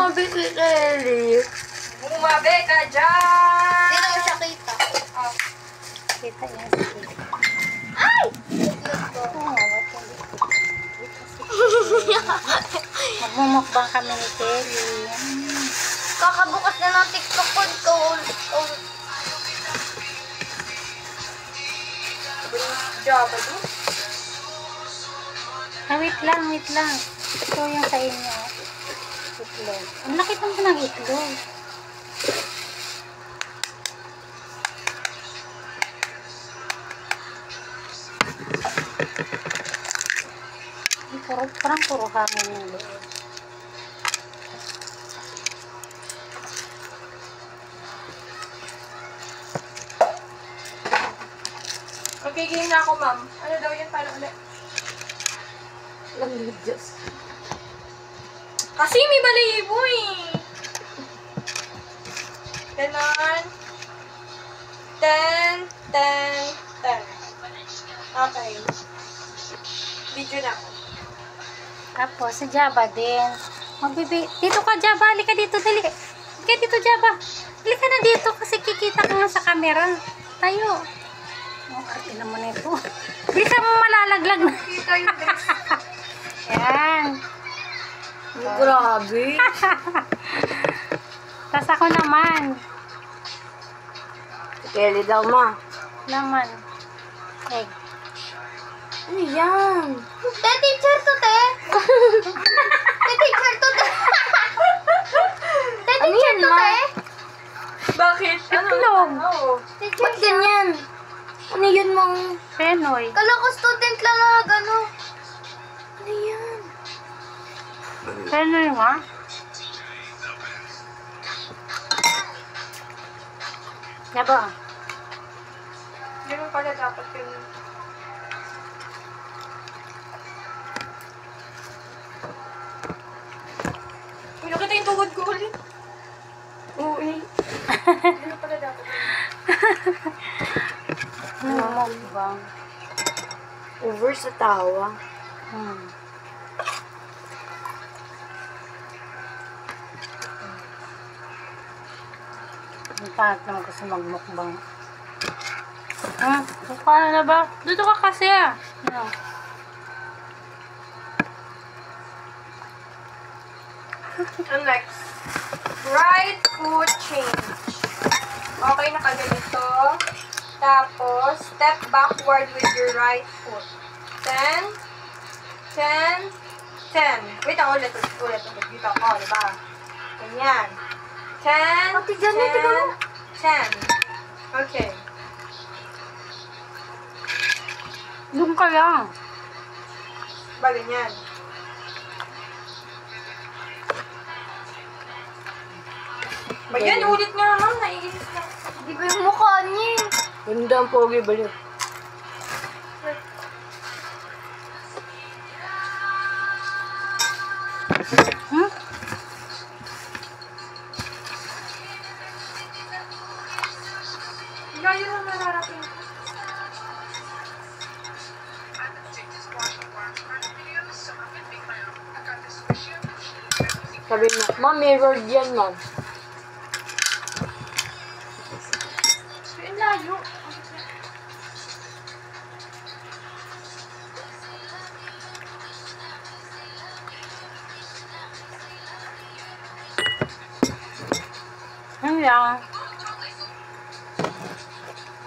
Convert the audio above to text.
Bumabi si Kelly. Bumabi ka dyan! Hindi ko siya kita. Oh. Kita niya si Kelly. Ay! Magmumukbang kami ni Kelly. Kakabukas na ng TikTok ko. Java do? Ah, wait lang. Ito yung sa inyo. Itlog. Ang laki pa ng itlog. Parang puro hangin yung loob. Okay, game na ako, ma'am. Ano daw yan? Paano ulit? Lang Diyos. Kasi may balayibo eh. Ganon. 10, 10, 10. Okay. Video na ako. Tapos, sa Java din. Dito ka, Java. Halika dito, dali. Halika dito, Java. Halika na dito kasi kikita ka nga sa camera. Tayo. Oh, arte naman ito. Bisa mo malalaglag na. Kita yung dress. Yan. Grabe. Tapos ako naman. Si Kelly daw, ma. Naman. Egg. Ano yan? Te, teacher to, te. Te, teacher to, te. Te, Ano teacher yan, to, ma? te. Bakit? Itlog. Ano? Teacher Ba't siya. ganyan? Ano yun, mong... Penoy. Kala ko student lang na gano. Ano yan? Penoy nga. Java. Ganun pala dapat yun. Uy, nakita yung tuhod ko ulit. Oo, eh. Ganun pala dapat yun. Mukbang. Over sa tawa. Ang pangit naman kasi magmukbang. Paano na ba? Dito ka kasi ah. No. And next, right foot change. Okay, nakaganito. Tapos, step backward with your right foot. 10, 10, 10. Wait lang, ulit. Dito ako, diba? Ganyan. 10, Ate Janet, ikaw mo. 10. Okay. Doon ka lang. Ba, ganyan. Ba, yan, ulit nga, ma'am. Naiinis na. Di ba yung mukha niya eh? Ganda ang pogi balik. Gayo na nararating. Sabi mo, ma, mirrored yan, ma'am. Ang layo. Ano lang.